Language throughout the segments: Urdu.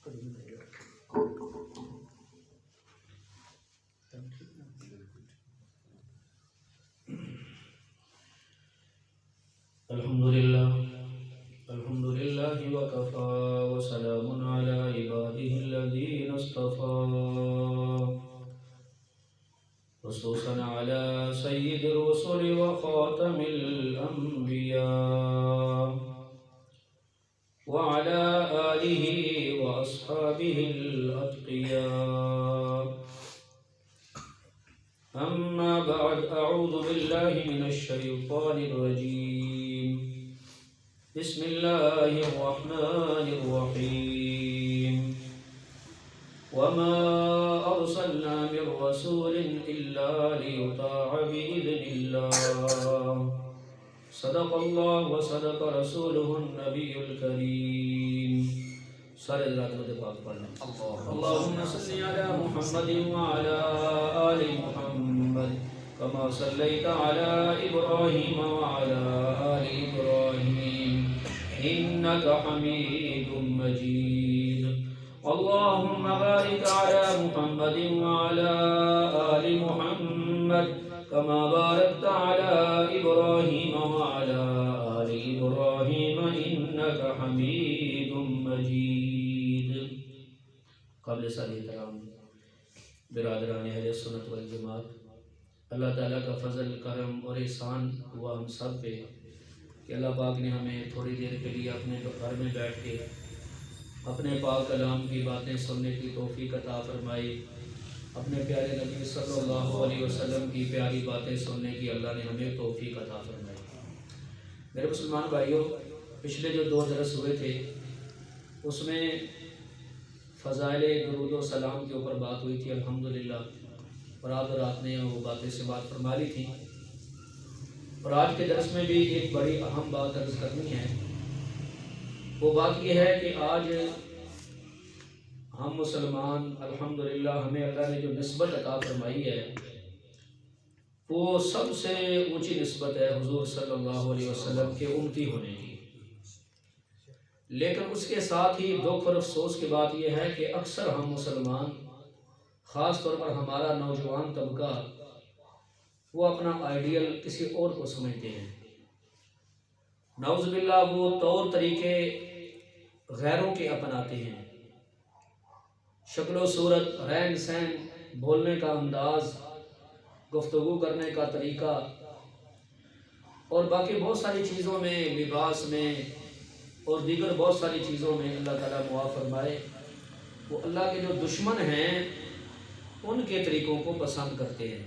الحمد لله وكفى وسلام على عباده الذين اصطفى خصوصا على سيد الرسل وخاتم الأنبياء وعلى آله وأصحابه الأتقياء. أما بعد، أعوذ بالله من الشيطان الرجيم. بسم الله الرحمن الرحيم. وما أرسلنا من رسول إلا ليطاع بإذن الله. صدق الله وصدق رسوله النبي الكريم. سارے حضرات درود پاک پڑھنا. اللهم صل على محمد وعلى آل محمد كما صليت على إبراهيم وعلى آل إبراهيم إنك حميد مجيد. اللهم بارك على محمد وعلى آل محمد كما باركت على إبراهيم وعلى آل إبراهيم إنك حميد مجيد. قبل ساری احترام برادران اہل سنت والجماعت، اللہ تعالیٰ کا فضل کرم اور احسان ہوا ہم سب پہ کہ اللہ پاک نے ہمیں تھوڑی دیر کے لیے اپنے گھر میں بیٹھ کے اپنے پاک کلام کی باتیں سننے کی توفیق عطا فرمائی. اپنے پیارے نبی صلی اللہ علیہ وسلم کی پیاری باتیں سننے کی اللہ نے ہمیں توفیق عطا فرمائی. میرے مسلمان بھائیوں، پچھلے جو 2 درس ہوئے تھے اس میں فضائل درود و سلام کے اوپر بات ہوئی تھی الحمدللہ، اور آپ رات نے وہ باتیں سے بات فرما لی تھی. اور آج کے درس میں بھی ایک بڑی اہم بات عرض کرنی ہے. وہ بات یہ ہے کہ آج ہم مسلمان الحمدللہ ہمیں اللہ نے جو نسبت عطا فرمائی ہے وہ سب سے اونچی نسبت ہے حضور صلی اللہ علیہ وسلم کے امتی ہونے کی. لیکن اس کے ساتھ ہی دکھ اور افسوس کی بات یہ ہے کہ اکثر ہم مسلمان، خاص طور پر ہمارا نوجوان طبقہ، وہ اپنا آئیڈیل کسی اور کو سمجھتے ہیں. نعوذ باللہ وہ طور طریقے غیروں کے اپناتے ہیں، شکل و صورت، رہن سہن، بولنے کا انداز، گفتگو کرنے کا طریقہ اور باقی بہت ساری چیزوں میں، لباس میں اور دیگر بہت ساری چیزوں میں اللہ تعالیٰ معاف فرمائے، وہ اللہ کے جو دشمن ہیں ان کے طریقوں کو پسند کرتے ہیں.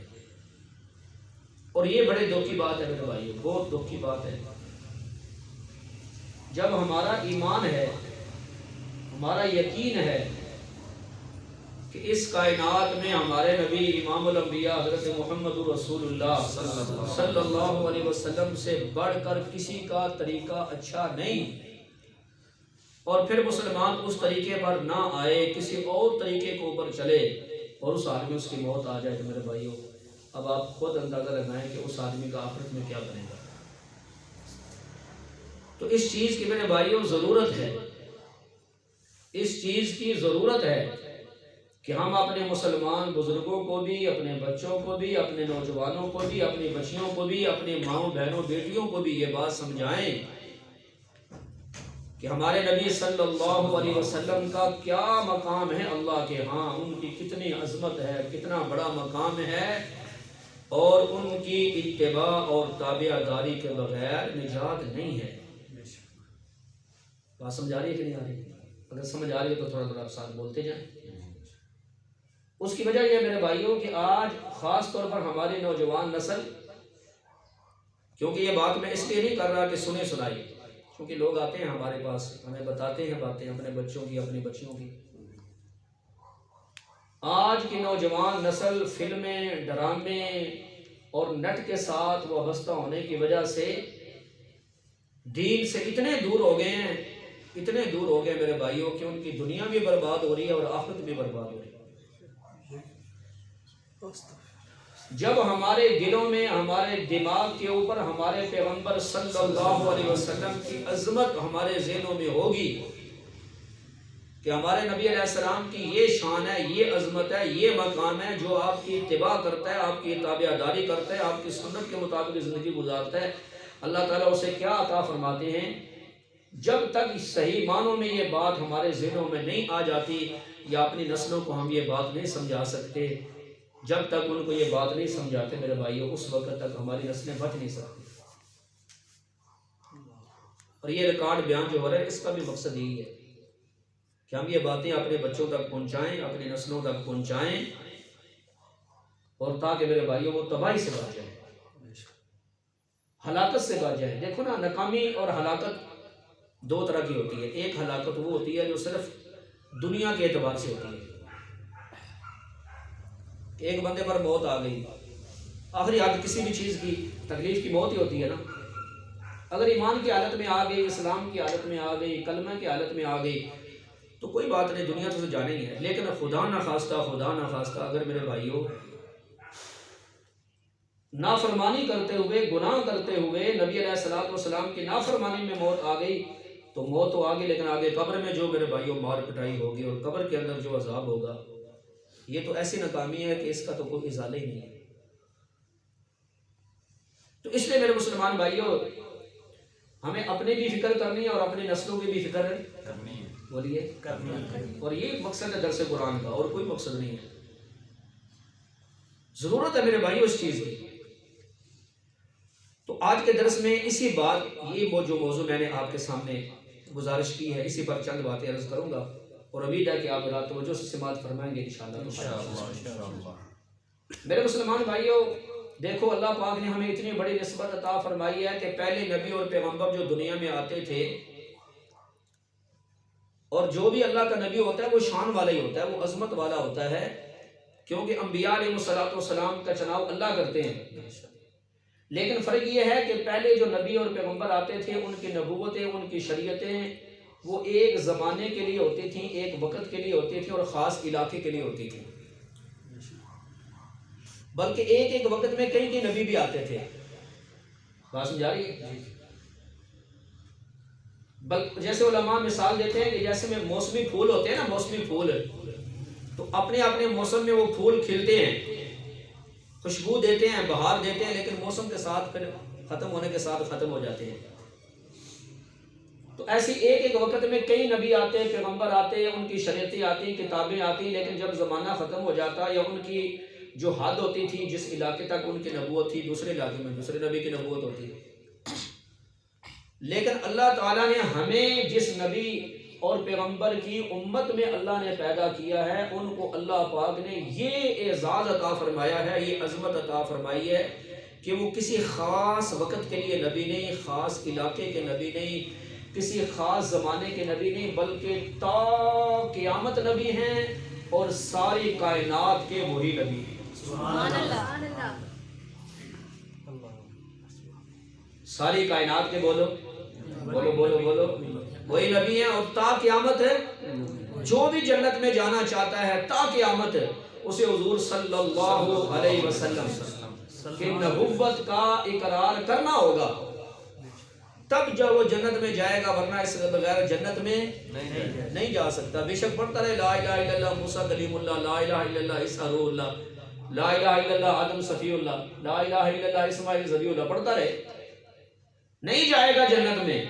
اور یہ بڑے دکھ کی بات ہے میرے بھائیوں، بہت دکھ کی بات ہے. جب ہمارا ایمان ہے، ہمارا یقین ہے کہ اس کائنات میں ہمارے نبی امام الانبیاء حضرت محمد رسول اللہ صلی اللہ علیہ وسلم سے بڑھ کر کسی کا طریقہ اچھا نہیں، اور پھر مسلمان اس طریقے پر نہ آئے، کسی اور طریقے کے اوپر چلے اور اس آدمی اس کی موت آ جائے، تو میرے بھائیوں اب آپ خود اندازہ لگائیں کہ اس آدمی کا آخرت میں کیا بنے گا. تو اس چیز کی میرے بھائیوں ضرورت ہے، اس چیز کی ضرورت ہے کہ ہم اپنے مسلمان بزرگوں کو بھی، اپنے بچوں کو بھی، اپنے نوجوانوں کو بھی، اپنی بچیوں کو بھی، اپنی ماؤں بہنوں بیٹیوں کو بھی یہ بات سمجھائیں کہ ہمارے نبی صلی اللہ علیہ وسلم کا کیا مقام ہے اللہ کے ہاں، ان کی کتنی عظمت ہے، کتنا بڑا مقام ہے، اور ان کی اتباع اور تابع داری کے بغیر نجات نہیں ہے. بات سمجھ آ رہی ہے کہ نہیں آ رہی؟ اگر سمجھ آ رہی ہے تو تھوڑا تھوڑا آپ ساتھ بولتے جائیں. اس کی وجہ یہ میرے بھائیوں کہ آج خاص طور پر ہماری نوجوان نسل، کیونکہ یہ بات میں اس لیے نہیں کر رہا کہ سنے سنائی، کیونکہ لوگ آتے ہیں ہمارے پاس، ہمیں بتاتے ہیں باتیں اپنے بچوں کی، اپنی بچیوں کی. آج کی نوجوان نسل فلمیں، ڈرامے اور نٹ کے ساتھ وابستہ ہونے کی وجہ سے دین سے اتنے دور ہو گئے ہیں، اتنے دور ہو گئے میرے بھائیوں کہ ان کی دنیا بھی برباد ہو رہی ہے اور آخرت بھی برباد ہو رہی ہے. جب ہمارے دلوں میں، ہمارے دماغ کے اوپر ہمارے پیغمبر صلی اللہ علیہ وسلم کی عظمت ہمارے ذہنوں میں ہوگی کہ ہمارے نبی علیہ السلام کی یہ شان ہے، یہ عظمت ہے، یہ مقام ہے، جو آپ کی اتباع کرتا ہے، آپ کی تابعداری کرتا ہے، آپ کی سنت کے مطابق زندگی گزارتا ہے، اللہ تعالیٰ اسے کیا عطا فرماتے ہیں؟ جب تک صحیح معنوں میں یہ بات ہمارے ذہنوں میں نہیں آ جاتی، یا اپنی نسلوں کو ہم یہ بات نہیں سمجھا سکتے، جب تک ان کو یہ بات نہیں سمجھاتے میرے بھائیوں، اس وقت تک ہماری نسلیں بچ نہیں سکتی۔ اور یہ ریکارڈ بیان جو ہو رہا ہے، اس کا بھی مقصد یہی ہے کہ ہم یہ باتیں اپنے بچوں تک پہنچائیں، اپنی نسلوں تک پہنچائیں، اور تاکہ میرے بھائیوں وہ تباہی سے بچ جائیں، ہلاکت سے بچ جائیں۔ دیکھو نا، ناکامی اور ہلاکت دو طرح کی ہوتی ہے۔ ایک ہلاکت وہ ہوتی ہے جو صرف دنیا کے اعتبار سے ہوتی ہے، کہ ایک بندے پر موت آ گئی، آخری حد کسی بھی چیز کی تکلیف کی موت ہی ہوتی ہے نا۔ اگر ایمان کی حالت میں آ گئی، اسلام کی حالت میں آ گئی، کلمہ کی حالت میں آ گئی تو کوئی بات نہیں، دنیا تو جانے ہی ہے۔ لیکن خدا نخواستہ اگر میرے بھائیوں نافرمانی کرتے ہوئے، گناہ کرتے ہوئے نبی علیہ الصلوۃ والسلام کی نافرمانی میں موت آ گئی تو موت تو آگے، لیکن آگے قبر میں جو میرے بھائیوں مار پٹائی ہوگی اور قبر کے اندر جو عذاب ہوگا، یہ تو ایسی ناکامی ہے کہ اس کا تو کوئی ازالہ ہی نہیں ہے۔ تو اس لیے میرے مسلمان بھائیوں، ہمیں اپنی بھی فکر کرنی ہے اور اپنی نسلوں کی بھی فکر کرنی ہے، بولیے کرنی ہے۔ اور یہ مقصد ہے درس قرآن کا، اور کوئی مقصد نہیں ہے۔ ضرورت ہے میرے بھائیوں اس چیز کی۔ تو آج کے درس میں اسی بات، یہ جو موضوع میں نے آپ کے سامنے گزارش کی ہے، اسی پر چند باتیں عرض کروں گا، اور امید ہے کہ آپ رات توجہ سے سماعت فرمائیں گے انشاءاللہ۔ میرے مسلمان بھائیوں، دیکھو اللہ پاک نے ہمیں اتنی بڑی نسبت عطا فرمائی ہے کہ پہلے نبی اور پیغمبر جو دنیا میں آتے تھے، اور جو بھی اللہ کا نبی ہوتا ہے وہ شان والا ہی ہوتا ہے، وہ عظمت والا ہوتا ہے، کیونکہ انبیاء علیہ السلام کا چناؤ اللہ کرتے ہیں۔ لیکن فرق یہ ہے کہ پہلے جو نبی اور پیغمبر آتے تھے، ان کی نبوتیں، ان کی شریعتیں وہ ایک زمانے کے لیے ہوتی تھیں، ایک وقت کے لیے ہوتی تھیں، اور خاص علاقے کے لیے ہوتی تھیں۔ بلکہ ایک ایک وقت میں کئی نبی بھی آتے تھے، بات سمجھا رہی ہے؟ جیسے علماء مثال دیتے ہیں کہ جیسے میں موسمی پھول ہوتے ہیں نا، موسمی پھول تو اپنے اپنے موسم میں وہ پھول کھلتے ہیں، خوشبو دیتے ہیں، بہار دیتے ہیں، لیکن موسم کے ساتھ پھر ختم ہونے کے ساتھ ختم ہو جاتے ہیں۔ تو ایسی ایک ایک وقت میں کئی نبی آتے ہیں، پیغمبر آتے ہیں، ان کی شریعتیں آتی، کتابیں آتی، لیکن جب زمانہ ختم ہو جاتا یا ان کی جو حد ہوتی تھی، جس علاقے تک ان کی نبوت تھی، دوسرے علاقے میں دوسرے نبی کی نبوت ہوتی ہے۔ لیکن اللہ تعالیٰ نے ہمیں جس نبی اور پیغمبر کی امت میں اللہ نے پیدا کیا ہے، ان کو اللہ پاک نے یہ اعزاز عطا فرمایا ہے، یہ عظمت عطا فرمائی ہے کہ وہ کسی خاص وقت کے لیے نبی نہیں، خاص علاقے کے نبی نہیں، کسی خاص زمانے کے نبی نہیں، بلکہ تا قیامت نبی ہیں، اور ساری کائنات کے وہی نبی ہیں۔ سبحان اللہ۔ ساری کائنات کے بولو بولو بولو بولو وہی نبی ہیں، اور تا قیامت ہے جو بھی جنت میں جانا چاہتا ہے تا قیامت اسے حضور صلی اللہ علیہ وسلم کی نبوت کا اقرار کرنا ہوگا، تب جب وہ جنت میں جائے گا، ورنہ اس کے بغیر جنت میں نہیں جا سکتا۔ بے شک پڑھتا رہے لا الہ الا اللہ موسیٰ کلیم اللہ، لا الہ الا اللہ عیسیٰ روح اللہ، لا الہ الا اللہ آدم صفی اللہ، لا الہ الا اللہ اسماعیل ذبیح اللہ، پڑھتا رہے، نہیں جائے گا جنت میں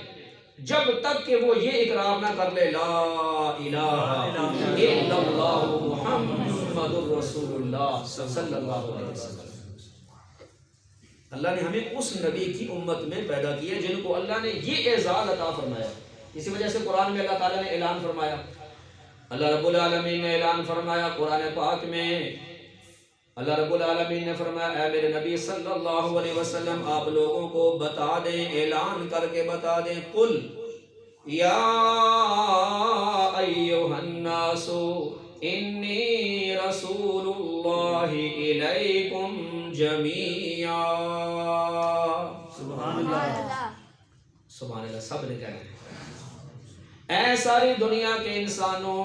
جب تک کہ وہ یہ اقرار نہ کر لے لا الہ الا اللہ محمد الرسول اللہ صلی اللہ علیہ وسلم۔ اللہ نے ہمیں اس نبی کی امت میں پیدا کیا جن کو اللہ نے یہ اعزاز عطا فرمایا۔ اسی وجہ سے قرآن میں اللہ تعالیٰ نے اعلان فرمایا، اللہ رب العالمین نے اعلان فرمایا قرآن پاک میں، اللہ رب العالمین نے فرمایا اے میرے نبی صلی اللہ علیہ وسلم آپ لوگوں کو بتا دیں، اعلان کر کے بتا دیں، قل یا ایھا الناس انی رسول اللہ الیکم جمیعا۔ سبحان اللہ، سبحان اللہ، سب نے کہنا ہے اے ساری دنیا کے انسانوں،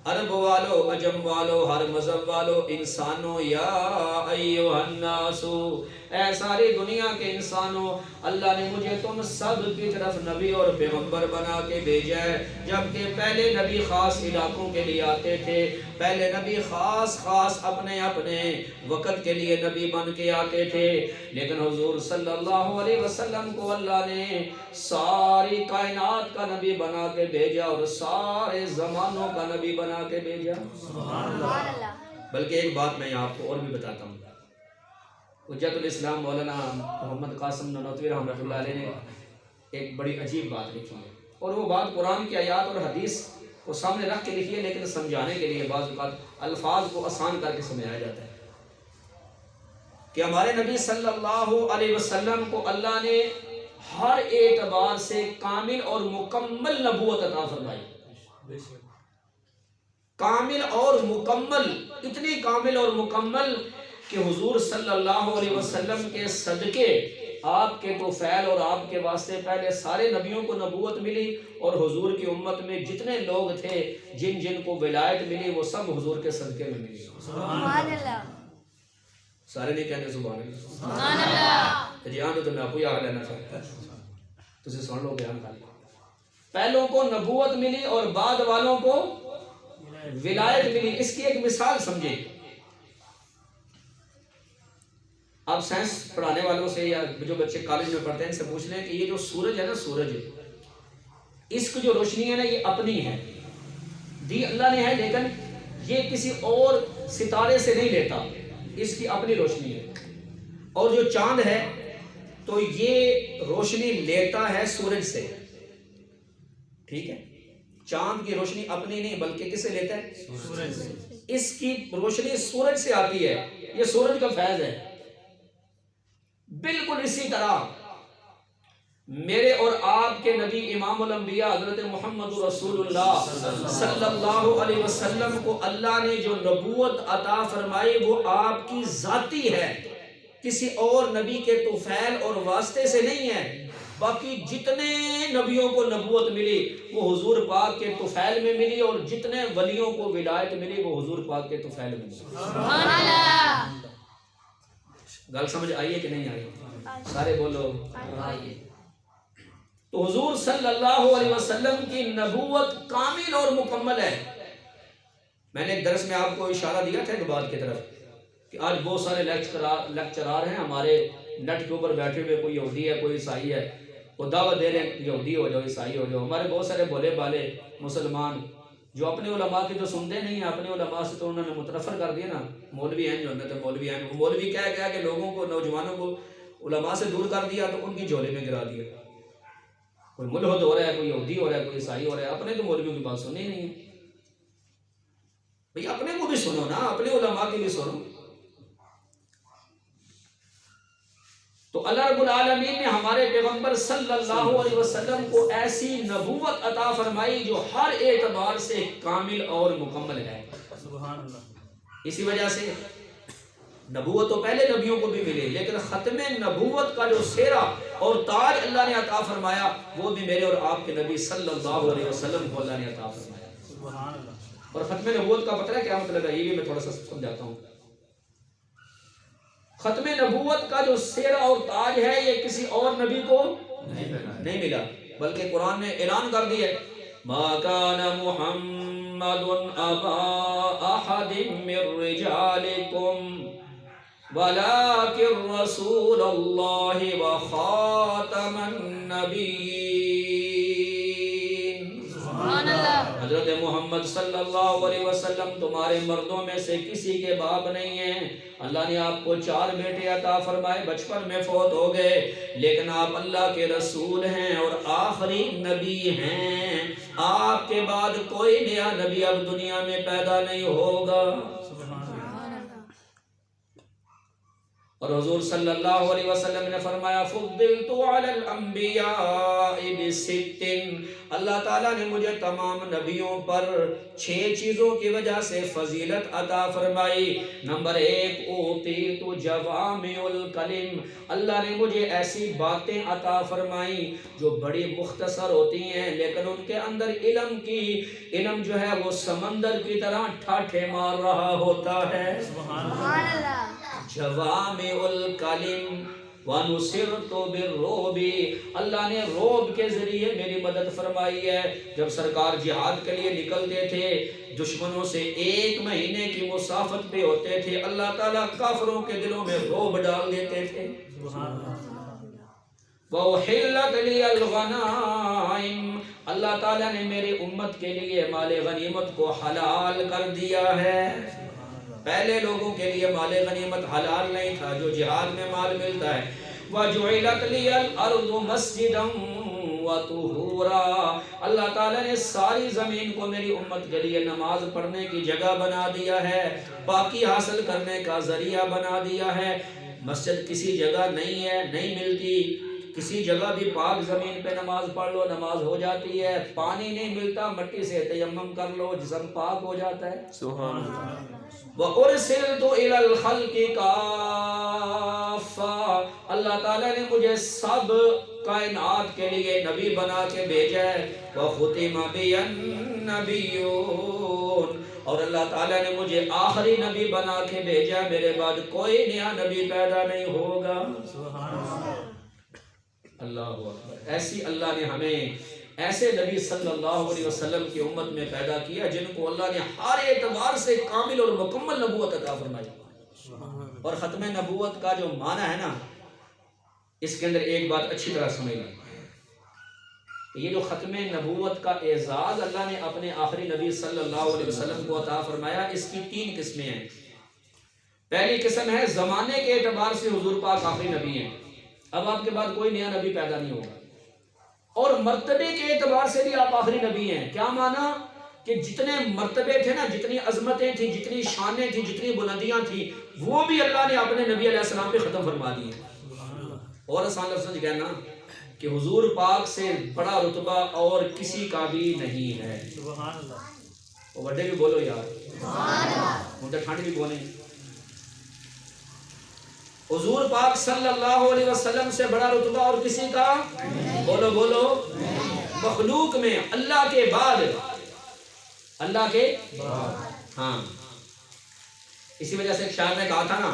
عرب والو، عجم والو، ہر مذہب والو، انسانوں، یا ایھا الناس، اے ساری دنیا کے انسانوں، اللہ نے مجھے تم سب کی طرف نبی اور پیغمبر بنا کے بھیجا ہے۔ جبکہ پہلے نبی خاص علاقوں کے لیے آتے تھے، پہلے نبی خاص اپنے وقت کے لیے نبی بن کے آتے تھے، لیکن حضور صلی اللہ علیہ وسلم کو اللہ نے ساری کائنات کا نبی بنا کے بھیجا اور سارے زمانوں کا نبی بنا کے بھیجا۔ سبحان اللہ۔ بلکہ ایک بات میں آپ کو اور بھی بتاتا ہوں، حجت الاسلام مولانا محمد قاسم نانوتوی رحمۃ اللہ علیہ نے ایک بڑی عجیب بات لکھی ہے، اور وہ بات قرآن کی آیات اور حدیث کو سامنے رکھ کے لکھی ہے، لیکن سمجھانے کے لیے بعض اوقات الفاظ کو آسان کر کے سمجھایا جاتا ہے کہ ہمارے نبی صلی اللہ علیہ وسلم کو اللہ نے ہر اعتبار سے کامل اور مکمل نبوت عطا فرمائی، کامل اور مکمل، اتنی کامل اور مکمل کہ حضور صلی اللہ علیہ وسلم کے صدقے آپ کے توفیل اور آپ کے واسطے پہلے سارے نبیوں کو نبوت ملی، اور حضور کی امت میں جتنے لوگ تھے جن جن کو ولایت ملی وہ سب حضور کے صدقے میں ملی۔ سبحان اللہ۔ سارے نہیں کہنے سبحان اللہ۔ سبحان اللہ۔ جی ہاں تو میں آپ کو یاد لینا چاہتا ہوں، تجھے سن لو بیان کر لیا۔ پہلوں کو نبوت ملی اور بعد والوں کو ولایت ملی۔ اس کی ایک مثال سمجھے، آپ سائنس پڑھانے والوں سے یا جو بچے کالج میں پڑھتے ہیں ان سے پوچھ لیں کہ یہ جو سورج ہے نا، سورج اس کی جو روشنی ہے نا یہ اپنی ہے، دی اللہ نے ہے، لیکن یہ کسی اور ستارے سے نہیں لیتا، اس کی اپنی روشنی ہے۔ اور جو چاند ہے تو یہ روشنی لیتا ہے سورج سے، ٹھیک ہے، چاند کی روشنی اپنی نہیں بلکہ کس سے لیتا ہے؟ سورج سے۔ اس کی روشنی سورج سے آتی ہے، یہ سورج کا فیض ہے۔ بالکل اسی طرح میرے اور آپ کے نبی امام الانبیاء حضرت محمد رسول اللہ صلی اللہ علیہ وسلم کو اللہ نے جو نبوت عطا فرمائی وہ آپ کی ذاتی ہے، کسی اور نبی کے توفیل اور واسطے سے نہیں ہے۔ باقی جتنے نبیوں کو نبوت ملی وہ حضور پاک کے توفیل میں ملی، اور جتنے ولیوں کو ولایت ملی وہ حضور پاک کے توفیل میں ملی۔ سبحان اللہ۔ گل سمجھ آئیے کہ نہیں آئی؟ سارے بولو آئیے۔ تو حضور صلی اللہ علیہ وسلم کی نبوت کامل اور مکمل ہے۔ میں نے ایک درس میں آپ کو اشارہ دیا تھا ایک بات کی طرف کہ آج بہت سارے لیکچرار ہیں ہمارے نیٹ کے اوپر بیٹھے ہوئے، کوئی یہودی ہے کوئی عیسائی ہے، وہ دعوت دے رہے ہیں یہودی ہو جاؤ عیسائی ہو جاؤ۔ ہمارے بہت سارے بھولے بالے مسلمان جو اپنے علماء کی تو سنتے نہیں ہیں، اپنے علماء سے تو انہوں نے متنفر کر دیا نا، مولوی ہیں جو اندر تو مولوی ہیں، وہ مولوی کہہ کہ لوگوں کو نوجوانوں کو علماء سے دور کر دیا تو ان کی جھولے میں گرا دیا۔ کوئی ملحد ہو رہا ہے، کوئی یہودی ہو رہا ہے، کوئی عیسائی ہو رہا ہے، اپنے تو مولویوں کی بات سننی نہیں ہے۔ بھئی اپنے کو بھی سنو نا، اپنے علماء کی بھی سنو۔ تو اللہ رب العالمین نے ہمارے پیغمبر صلی اللہ علیہ وسلم کو ایسی نبوت عطا فرمائی جو ہر اعتبار سے کامل اور مکمل ہے۔ سبحان اللہ۔ اسی وجہ سے نبوت تو پہلے نبیوں کو بھی ملی، لیکن ختم نبوت کا جو سہرا اور تاج اللہ نے عطا فرمایا وہ بھی میرے اور آپ کے نبی صلی اللہ علیہ وسلم کو اللہ نے عطا فرمایا۔ سبحان اللہ۔ اور ختم نبوت کا پتہ ہے کیا مطلب ہے؟ یہ بھی میں تھوڑا سا سمجھاتا ہوں۔ ختم نبوت کا جو سہرا اور تاج ہے یہ کسی اور نبی کو نہیں ملا، بلکہ قرآن نے اعلان کر دیا ما کان محمد ابا احد من رجالکم ولكن رسول اللہ وخاتم النبیین۔ سبحان اللہ۔ حضرت محمد صلی اللہ علیہ وسلم تمہارے مردوں میں سے کسی کے باپ نہیں ہیں۔ اللہ نے آپ کو 4 بیٹے عطا فرمائے، بچپن میں فوت ہو گئے، لیکن آپ اللہ کے رسول ہیں اور آخری نبی ہیں۔ آپ کے بعد کوئی نیا نبی اب دنیا میں پیدا نہیں ہوگا۔ اور حضور صلی اللہ علیہ وسلم نے فرمایا فضلت علی الانبیاء بست، اللہ تعالیٰ نے مجھے تمام نبیوں پر 6 چیزوں کی وجہ سے فضیلت عطا فرمائی۔ نمبر 1 اوتیت جوامع الکلم، اللہ نے مجھے ایسی باتیں عطا فرمائی جو بڑی مختصر ہوتی ہیں لیکن ان کے اندر علم جو ہے وہ سمندر کی طرح ٹھاٹھے مار رہا ہوتا ہے۔ سبحان اللہ۔ جوامع الکلم وَنُصِرْتُ بِالرُّعْبِ، اللہ نے روب کے ذریعے میری مدد فرمائی ہے۔ جب سرکار جہاد کے لیے نکلتے تھے، دشمنوں سے 1 مہینے کی مسافت پہ ہوتے تھے، اللہ تعالیٰ کافروں کے دلوں میں روب ڈال دیتے تھے۔ وَأُحِلَّتْ لِيَ الْغَنَائِمُ، اللہ تعالیٰ نے میری امت کے لیے مال غنیمت کو حلال کر دیا ہے۔ پہلے لوگوں کے لیے مال غنیمت حلال نہیں تھا، جو جہاد میں مال ملتا ہے۔ وَجُعِلَتْ لِيَ الْأَرْضُ مَسْجِدًا وَطُهُورًا، اللہ تعالیٰ نے ساری زمین کو میری امت کے لیے نماز پڑھنے کی جگہ بنا دیا ہے، پاکی حاصل کرنے کا ذریعہ بنا دیا ہے۔ مسجد کسی جگہ نہیں ہے، نہیں ملتی، کسی جگہ بھی پاک زمین پہ نماز پڑھ لو نماز ہو جاتی ہے۔ پانی نہیں ملتا، مٹی سے تیمم کر لو، جسم پاک ہو جاتا ہے۔ سبحان اللہ۔ وَأُرْسِلْتُ إِلَى الْخَلْقِ كَافَّةً، اللہ تعالیٰ نے مجھے سب کائنات کے لیے نبی بنا کے بھیجا ہے۔ وَخُتِمَ بِيَ النَّبِيُّونَ، اور اللہ تعالیٰ نے مجھے آخری نبی بنا کے بھیجا، میرے بعد کوئی نیا نبی پیدا نہیں ہوگا۔ اللہ اکبر۔ ایسی اللہ نے ہمیں ایسے نبی صلی اللہ علیہ وسلم کی امت میں پیدا کیا جن کو اللہ نے ہر اعتبار سے کامل اور مکمل نبوت عطا فرمائی۔ اور ختم نبوت کا جو معنی ہے نا، اس کے اندر ایک بات اچھی طرح سمجھ لیں، یہ جو ختم نبوت کا اعزاز اللہ نے اپنے آخری نبی صلی اللہ علیہ وسلم کو عطا فرمایا، اس کی 3 قسمیں ہیں۔ پہلی قسم ہے زمانے کے اعتبار سے حضور پاک آخری نبی ہیں، اب آپ کے بعد کوئی نیا نبی پیدا نہیں ہوگا۔ اور مرتبے کے اعتبار سے بھی آپ آخری نبی ہیں۔ کیا معنی؟ کہ جتنے مرتبے تھے نا، جتنی عظمتیں تھیں، جتنی شانیں تھیں، جتنی بلندیاں تھیں، وہ بھی اللہ نے اپنے نبی علیہ السلام پہ ختم فرما دی ہیں۔ اور آسان لفظ کہنا کہ حضور پاک سے بڑا رتبہ اور کسی کا بھی نہیں ہے۔ وہ بڑے بھی بولو یار، ان ٹھنڈ بھی بولیں۔ حضور پاک صلی اللہ علیہ وسلم سے بڑا رتبہ اور کسی کا، بولو بولو، مخلوق میں اللہ کے بعد، اللہ کے ہاں۔ اسی وجہ سے ایک شاعر نے کہا تھا نا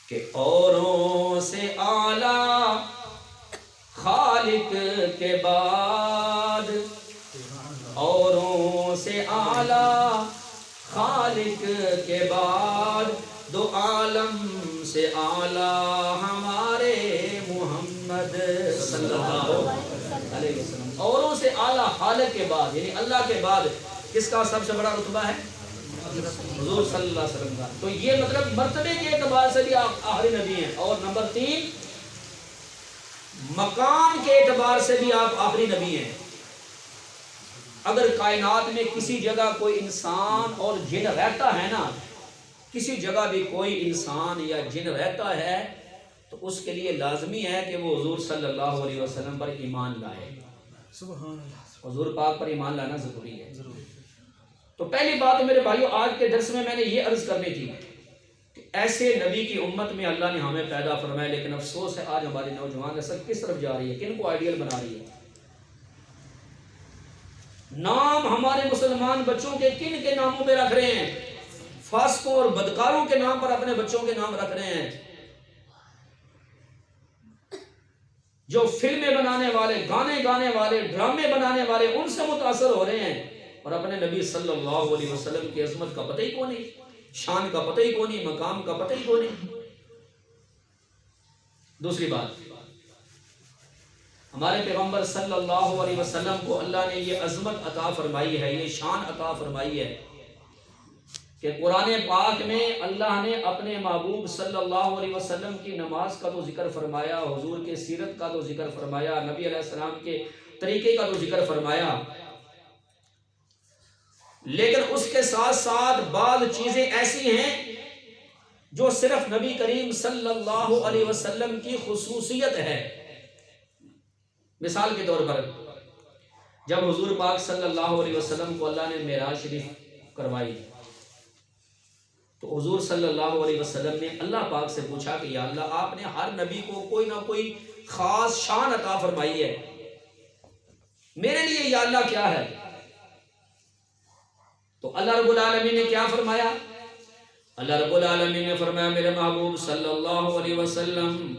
کہ اوروں سے اعلیٰ خالق کے بعد، اوروں سے اعلیٰ خالق کے بعد، 2 عالم سے اعلیٰ ہمارے محمد صلی اللہ علیہ وسلم۔ اوروں سے اعلیٰ خالق کے بعد، یعنی اللہ کے بعد کس کا سب سے بڑا رتبہ ہے؟ حضور صلی اللہ علیہ وسلم کا۔ تو یہ مطلب مرتبے کے اعتبار سے بھی آپ آخری نبی ہیں۔ اور نمبر 3، مقام کے اعتبار سے بھی آپ آخری نبی ہیں۔ اگر کائنات میں کسی جگہ کوئی انسان اور جن رہتا ہے نا، کسی جگہ بھی کوئی انسان یا جن رہتا ہے، تو اس کے لیے لازمی ہے کہ وہ حضور صلی اللہ علیہ وسلم پر ایمان لائے۔ سبحان اللہ، حضور پاک پر ایمان لانا ضروری ہے۔ تو پہلی بات میرے بھائیو، آج کے درس میں میں نے یہ عرض کرنی تھی کہ ایسے نبی کی امت میں اللہ نے ہمیں پیدا فرمایا، لیکن افسوس ہے آج ہماری نوجوان نسل کس طرف جا رہی ہے، کن کو آئیڈیل بنا رہی ہے۔ نام ہمارے مسلمان بچوں کے کن کے ناموں پہ رکھ رہے ہیں؟ فاسقوں اور بدکاروں کے نام پر اپنے بچوں کے نام رکھ رہے ہیں۔ جو فلمیں بنانے والے، گانے گانے والے، ڈرامے بنانے والے، ان سے متاثر ہو رہے ہیں، اور اپنے نبی صلی اللہ علیہ وسلم کی عظمت کا پتہ ہی کون نہیں، شان کا پتہ ہی کون نہیں، مقام کا پتہ ہی کون نہیں۔ دوسری بات، ہمارے پیغمبر صلی اللہ علیہ وسلم کو اللہ نے یہ عظمت عطا فرمائی ہے، یہ شان عطا فرمائی ہے کہ قرآن پاک میں اللہ نے اپنے محبوب صلی اللہ علیہ وسلم کی نماز کا تو ذکر فرمایا، حضور کے سیرت کا تو ذکر فرمایا، نبی علیہ السلام کے طریقے کا تو ذکر فرمایا، لیکن اس کے ساتھ ساتھ بعض چیزیں ایسی ہیں جو صرف نبی کریم صلی اللہ علیہ وسلم کی خصوصیت ہے۔ مثال کے طور پر، جب حضور پاک صلی اللہ علیہ وسلم کو اللہ نے معراج شریف کروائی تو حضور صلی اللہ علیہ وسلم نے اللہ پاک سے پوچھا کہ یا اللہ، آپ نے ہر نبی کو کوئی نہ کوئی خاص شان عطا فرمائی ہے، میرے لیے یا اللہ کیا ہے؟ تو اللہ رب العالمین نے کیا فرمایا؟ اللہ رب العالمین نے فرمایا میرے محبوب صلی اللہ علیہ وسلم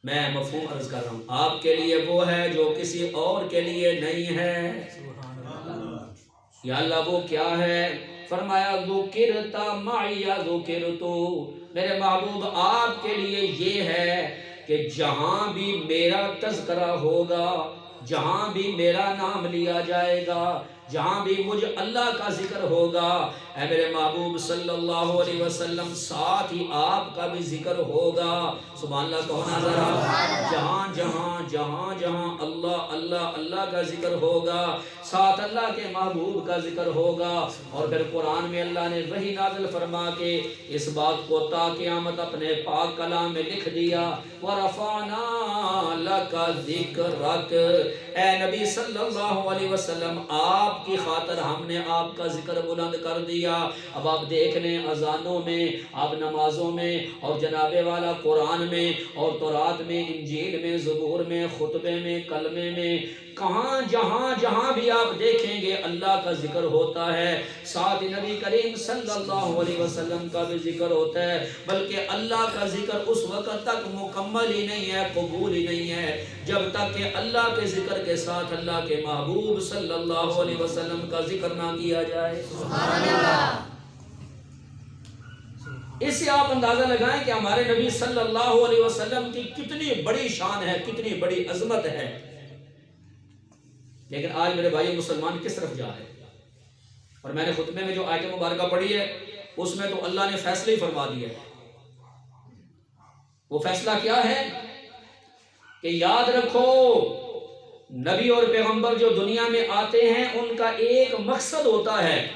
میں مفہوم عرض کر رہا ہوں، آپ کے لیے وہ ہے جو کسی اور کے لیے نہیں ہے۔ یا اللہ وہ کیا ہے؟ فرمایا ذکرت معی ذکرت، میرے محبوب آپ کے لیے یہ ہے کہ جہاں بھی میرا تذکرہ ہوگا، جہاں بھی میرا نام لیا جائے گا، جہاں بھی مجھ اللہ کا ذکر ہوگا، اے میرے محبوب صلی اللہ علیہ وسلم ساتھ ہی آپ کا بھی ذکر ہوگا۔ سبحان اللہ کہنا ذرا، جہاں جہاں جہاں جہاں اللہ اللہ اللہ کا ذکر ہوگا، ساتھ اللہ کے محبوب کا ذکر ہوگا۔ اور پھر قرآن میں اللہ نے وحی نازل فرما کے اس بات کو تا قیامت اپنے پاک کلام میں لکھ دیا، وَرَفَعْنَا لَكَ ذِكْرَكَ، اے نبی صلی اللہ علیہ وسلم آپ کی خاطر ہم نے آپ کا ذکر بلند کر دیا۔ اب آپ دیکھ لیں اذانوں میں، آپ نمازوں میں، اور جناب والا قرآن میں، اور تورات میں، انجیل میں، زبور میں، خطبے میں، کلمے میں، کہاں جہاں جہاں بھی آپ دیکھیں گے اللہ کا ذکر ہوتا ہے، ساتھ نبی کریم صلی اللہ علیہ وسلم کا بھی ذکر ہوتا ہے۔ بلکہ اللہ کا ذکر اس وقت تک مکمل ہی نہیں ہے، قبول ہی نہیں ہے، جب تک کہ اللہ کے ذکر کے ساتھ اللہ کے محبوب صلی اللہ علیہ وسلم کا ذکر نہ کیا جائے۔ سبحان اللہ۔ اس سے آپ اندازہ لگائیں کہ ہمارے نبی صلی اللہ علیہ وسلم کی کتنی بڑی شان ہے، کتنی بڑی عظمت ہے۔ لیکن آج میرے بھائی مسلمان کس طرف جا رہے ہیں؟ اور میں نے خطبے میں جو آیت مبارکہ پڑھی ہے اس میں تو اللہ نے فیصلہ ہی فرما دیا ہے۔ وہ فیصلہ کیا ہے؟ کہ یاد رکھو نبی اور پیغمبر جو دنیا میں آتے ہیں ان کا ایک مقصد ہوتا ہے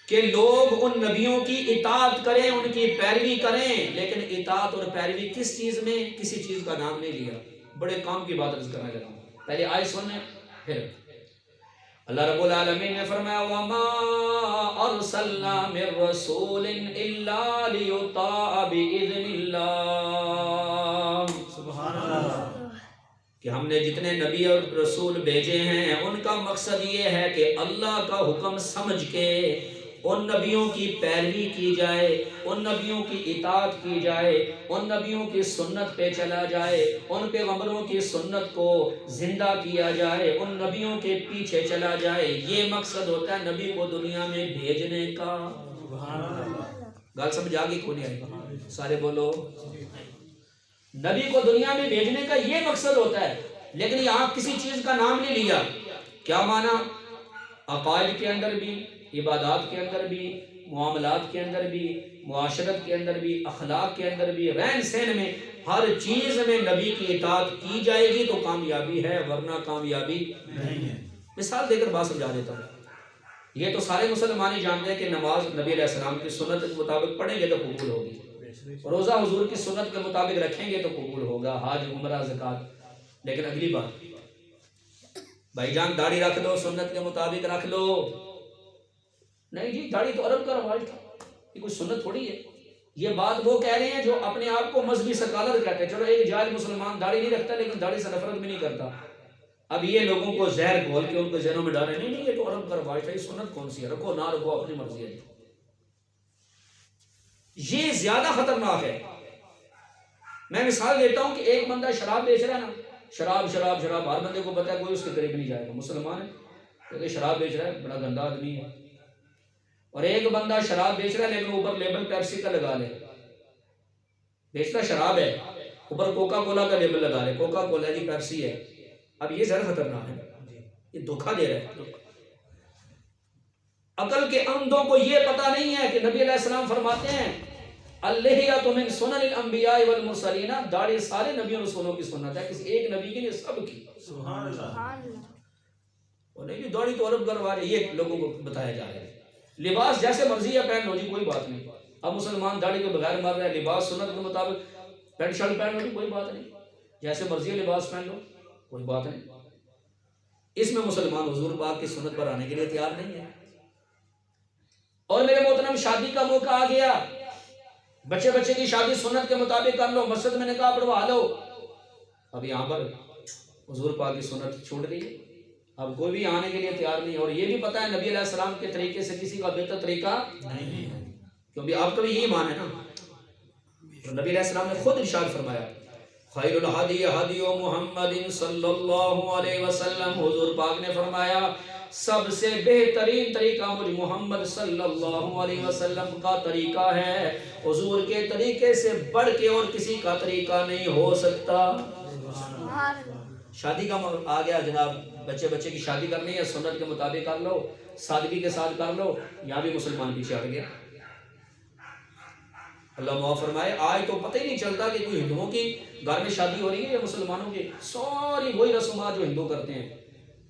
کہ لوگ ان نبیوں کی اطاعت کریں، ان کی پیروی کریں۔ لیکن اطاعت اور پیروی کس چیز میں؟ کسی چیز کا نام نہیں لیا۔ بڑے کام کی بات عرض کرنا چاہتا ہوں، پہلے آیت سنیں پھر اللہ رب العالمین نے فرمایا وَمَا أَرْسَلْنَا مِن رَّسُولٍ إِلَّا لِيُطَاعَ بِإِذْنِ اللَّهِ، سبحان اللہ، کہ ہم نے جتنے نبی اور رسول بھیجے ہیں ان کا مقصد یہ ہے کہ اللہ کا حکم سمجھ کے ان نبیوں کی پیروی کی جائے، ان نبیوں کی اطاعت کی جائے، ان نبیوں کی سنت پہ چلا جائے، ان پیغمبروں کی سنت کو زندہ کیا جائے، ان نبیوں کے پیچھے چلا جائے۔ یہ مقصد ہوتا ہے نبی کو دنیا میں بھیجنے کا۔ گل سمجھ آ گئی؟ کون نہیں آئی؟ سارے بولو۔ نبی کو دنیا میں بھیجنے کا یہ مقصد ہوتا ہے، لیکن یہاں کسی چیز کا نام نہیں لیا۔ کیا معنی؟ عقائد کے اندر بھی، عبادات کے اندر بھی، معاملات کے اندر بھی، معاشرت کے اندر بھی، اخلاق کے اندر بھی، رہن سہن میں، ہر چیز میں نبی کی اطاعت کی جائے گی تو کامیابی ہے، ورنہ کامیابی نہیں ہے۔ مثال دے کر بات سمجھا دیتا ہوں۔ یہ تو سارے مسلمان ہی جانتے ہیں کہ نماز نبی علیہ السلام کی سنت کے مطابق پڑھیں گے تو قبول ہوگی، روزہ حضور کی سنت کے مطابق رکھیں گے تو قبول ہوگا، حج عمرہ زکات۔ لیکن اگلی بات، بھائی جان داڑھی رکھ لو، سنت کے مطابق رکھ لو۔ نہیں جی، داڑھی تو عرب کا رواج تھا، یہ کوئی سنت تھوڑی ہے۔ یہ بات وہ کہہ رہے ہیں جو اپنے آپ کو مذہبی سکالر کہتے ہیں۔ چلو ایک جاہل مسلمان داڑھی نہیں رکھتا لیکن داڑھی سے نفرت بھی نہیں کرتا، اب یہ لوگوں کو زہر گھول کے ان کو ذہنوں میں ڈالے، نہیں یہ تو عرب کا رواج تھا، یہ سنت کون سی ہے، رکھو نہ رکھو اپنی مرضی ہے۔ یہ زیادہ خطرناک ہے۔ میں مثال دیتا ہوں کہ ایک بندہ شراب بیچ رہا ہے نا، شراب شراب شراب، ہر بندے کو پتا ہے کوئی اس کے قریب نہیں جائے گا، مسلمان ہے کیونکہ شراب بیچ رہا ہے، بڑا گندا آدمی ہے۔ اور ایک بندہ شراب بیچ رہا ہے لیکن اوپر لیبل پیپسی کا لگا لے، بیچتا شراب ہے، اوپر کوکا کولا کا لیبل لگا لے، کوکا کولا جی پیپسی ہے۔ اب یہ زیادہ خطرناک ہے، یہ دھوکہ دے رہا ہے۔ عقل کے اندھوں کو یہ پتہ نہیں ہے کہ نبی علیہ السلام فرماتے ہیں اللحیۃ من سنن الانبیاء والمرسلین، داڑھی سارے نبیوں اور رسولوں کی سنت ہے، کسی ایک نبی کی نہیں، سب کی۔ سبحان اللہ۔ اور نہیں داڑھی تو عرب کا رواج ہے، یہ لوگوں کو بتایا جا رہا ہے۔ لباس جیسے مرضی ہے پہن لو جی، کوئی بات نہیں۔ اب مسلمان داڑھی کو بغیر مار رہا ہے، لباس سنت کے مطابق پینٹ شرٹ پہن لو، کوئی بات نہیں، جیسے مرضی لباس پہن لو، کوئی بات نہیں۔ اس میں مسلمان حضور پاک کی سنت پر آنے کے لیے تیار نہیں ہے۔ اور میرے محترم شادی کا موقع آ گیا، بچے کی شادی سنت کے مطابق کر لو، مسجد میں نکاح پڑھوا لو۔ اب یہاں پر حضور پاک کی سنت چھوٹ گئی، اب کوئی بھی آنے کے لیے تیار نہیں، اور یہ بھی پتا ہے نبی علیہ السلام کے طریقے سے کسی کا بہتر طریقہ نہیں ہے، کیونکہ آپ کا بھی یہی ایمان ہے نا۔ نبی علیہ السلام نے خود ارشاد فرمایا خیر الہدی ہدی محمد صلی اللہ علیہ وسلم، حضور پاک نے فرمایا سب سے بہترین طریقہ مجھ محمد صلی اللہ علیہ وسلم کا طریقہ ہے، حضور کے طریقے سے بڑھ کے اور کسی کا طریقہ نہیں ہو سکتا۔ شادی کا آ گیا جناب، بچے کی شادی کرنی ہے، سنت کے مطابق کر لو، سادگی کے ساتھ کر لو، یہاں بھی مسلمان پیچھے ہٹ گیا۔ اللہ معاف فرمائے، آج تو پتہ ہی نہیں چلتا کہ کوئی ہندوؤں کی گھر میں شادی ہو رہی ہے یا مسلمانوں کی، ساری وہی رسومات جو ہندو کرتے ہیں،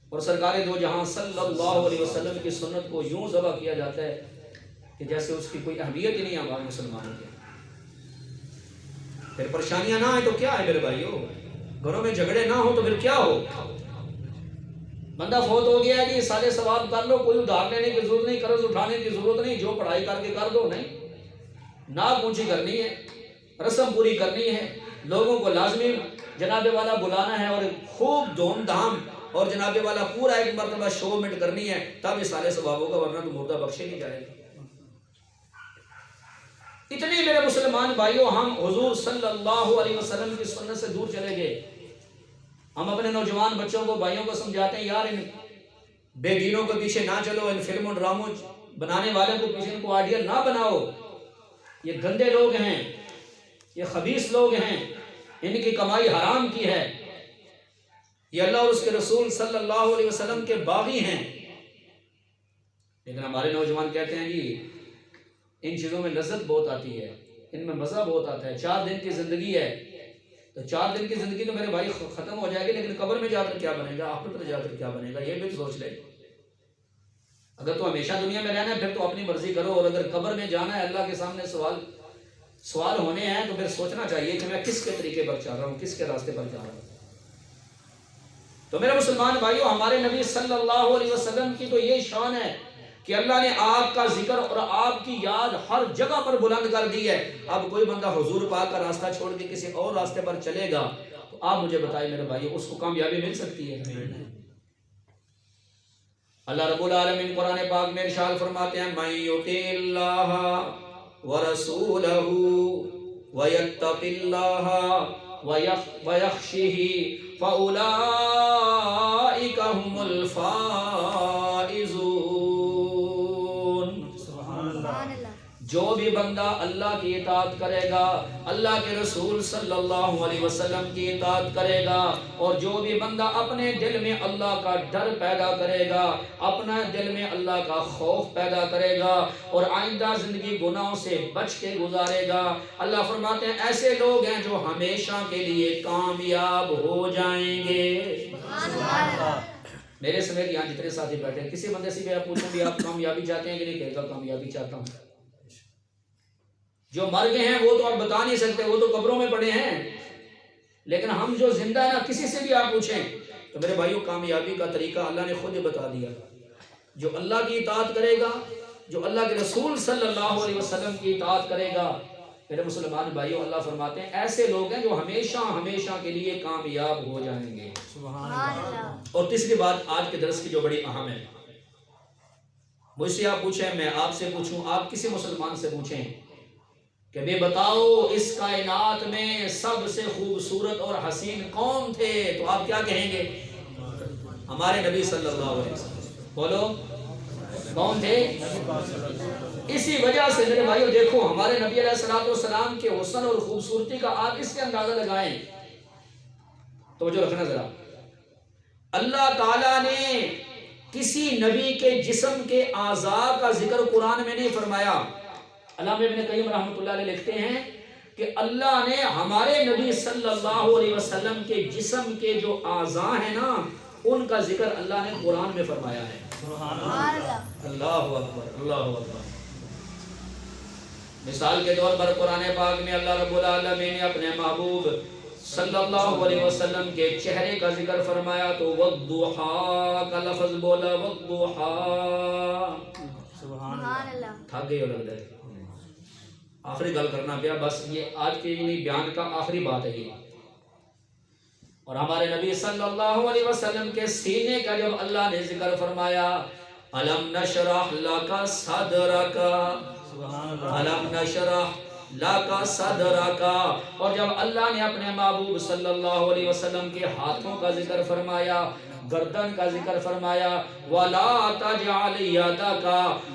اور سرکار دو جہاں صلی اللہ علیہ وسلم کی سنت کو یوں ذبح کیا جاتا ہے کہ جیسے اس کی کوئی اہمیت ہی نہیں ہے ہمارے مسلمانوں کی۔ پھر پریشانیاں نہ آئیں تو کیا ہے میرے بھائیو، گھروں میں جھگڑے نہ ہو تو پھر کیا ہو؟ بندہ فوت ہو گیا ہے کہ سارے ثواب کر لو، کوئی ادھار لینے کی ضرورت نہیں، قرض اٹھانے کی ضرورت نہیں، جو پڑھائی کر کے کر دو، نہیں، ناک اونچی کرنی ہے، رسم پوری کرنی ہے، لوگوں کو لازمی جناب والا بلانا ہے اور خوب دھوم دھام اور جناب والا پورا ایک مرتبہ شومنٹ کرنی ہے، تب یہ سارے ثوابوں کا، ورنہ تو مردہ بخشے نہیں جائے گا۔ اتنے میرے مسلمان بھائیوں، ہم حضور صلی اللہ علیہ وسلم کی سنت سے دور چلے گئے۔ ہم اپنے نوجوان بچوں کو، بھائیوں کو سمجھاتے ہیں یار ان بے دینوں کے پیچھے نہ چلو، ان فلم و ڈراموں بنانے والوں کو پیچھے ان کو آئیڈیل نہ بناؤ، یہ گندے لوگ ہیں، یہ خبیث لوگ ہیں، ان کی کمائی حرام کی ہے، یہ اللہ اور اس کے رسول صلی اللہ علیہ وسلم کے باغی ہیں۔ لیکن ہمارے نوجوان کہتے ہیں جی ان چیزوں میں لذت بہت آتی ہے، ان میں مزہ بہت آتا ہے، 4 دن کی زندگی ہے، تو 4 دن کی زندگی تو میرے بھائی ختم ہو جائے گی، لیکن قبر میں جا کر کیا بنے گا، آخرت میں جا کر کیا بنے گا، یہ بھی سوچ لے۔ اگر تو ہمیشہ دنیا میں رہنا ہے پھر تو اپنی مرضی کرو، اور اگر قبر میں جانا ہے، اللہ کے سامنے سوال ہونے ہیں، تو پھر سوچنا چاہیے کہ میں کس کے طریقے پر چل رہا ہوں، کس کے راستے پر جا رہا ہوں۔ تو میرے مسلمان بھائیوں، ہمارے نبی صلی اللہ علیہ وسلم کی تو یہ شان ہے کہ اللہ نے آپ کا ذکر اور آپ کی یاد ہر جگہ پر بلند کر دی ہے۔ اب کوئی بندہ حضور پاک کا راستہ چھوڑ کے کسی اور راستے پر چلے گا تو آپ مجھے بتائیں میرے بھائیوں، اس کو کامیابی مل سکتی ہے؟ اللہ رب العالمین قرآن پاک میں ارشاد فرماتے ہیں مَن یُطِعِ اللَّهَ وَرَسُولَهُ وَيَتَّقِ اللَّهَ وَيَخْشَهُ فَأُولَٰئِكَ هُمُ الْفَائِزُونَ۔ جو بھی بندہ اللہ کی اطاعت کرے گا، اللہ کے رسول صلی اللہ علیہ وسلم کی اطاعت کرے گا، اور جو بھی بندہ اپنے دل میں اللہ کا ڈر پیدا کرے گا، اپنا دل میں اللہ کا خوف پیدا کرے گا، اور آئندہ زندگی گناہوں سے بچ کے گزارے گا، اللہ فرماتے ہیں ایسے لوگ ہیں جو ہمیشہ کے لیے کامیاب ہو جائیں گے۔ میرے سمیت یہاں جتنے ساتھی بیٹھے ہیں، کسی بندے سے بھی آپ پوچھیں بھی آپ کامیابی چاہتے ہیں کہ نہیں، کہے گا کامیابی چاہتا ہوں۔ جو مر گئے ہیں وہ تو آپ بتا نہیں سکتے، وہ تو قبروں میں پڑے ہیں، لیکن ہم جو زندہ ہیں نا، کسی سے بھی آپ پوچھیں تو میرے بھائیوں کامیابی کا طریقہ اللہ نے خود بتا دیا۔ جو اللہ کی اطاعت کرے گا، جو اللہ کے رسول صلی اللہ علیہ وسلم کی اطاعت کرے گا، میرے مسلمان بھائیوں اللہ فرماتے ہیں ایسے لوگ ہیں جو ہمیشہ ہمیشہ کے لیے کامیاب ہو جائیں گے۔ سبحان اللہ۔ اور تیسری بات آج کے درس کی جو بڑی اہم ہے، مجھ سے آپ پوچھیں، میں آپ سے پوچھوں، آپ کسی مسلمان سے پوچھیں کہ بے بتاؤ اس کائنات میں سب سے خوبصورت اور حسین کون تھے، تو آپ کیا کہیں گے؟ ہمارے نبی صلی اللہ علیہ وسلم۔ بولو کون تھے؟ اسی وجہ سے میرے بھائیو دیکھو ہمارے نبی علیہ السلام کے حسن اور خوبصورتی کا آپ اس سے اندازہ لگائیں، توجہ رکھنا ذرا۔ اللہ تعالیٰ نے کسی نبی کے جسم کے اعضاء کا ذکر قرآن میں نہیں فرمایا۔ علامہ ابن قیم رحمۃ اللہ علیہ لکھتے ہیں کہ اللہ نے ہمارے نبی صلی اللہ علیہ وسلم کے جسم کے جو اعضاء ہیں نا، ان کا ذکر اللہ نے قرآن میں فرمایا ہے۔ سبحان اللہ، اللہ اکبر، اللہ اکبر۔ مثال کے طور پر قرآن پاک میں اللہ رب العالمین نے اپنے محبوب صلی اللہ علیہ وسلم کے چہرے کا ذکر فرمایا تو وَالضُّحَىٰ کا لفظ بولا، وَالضُّحَىٰ۔ سبحان اللہ۔ تھک گئے ہو لگتا ہے، آخری گل کرنا پیا، بس یہ آج کے بیان کا آخری بات ہے یہ، اور ہمارے نبی صلی اللہ علیہ وسلم کے سینے کا جب اللہ نے ذکر فرمایا الم نشرح لک صدرک، الم نشرح لک صدرک، اور جب اللہ نے اپنے محبوب صلی اللہ علیہ وسلم کے ہاتھوں کا ذکر فرمایا، گردن کا ذکر فرمایا وَلَا تَجْعَلْ يَدَكَ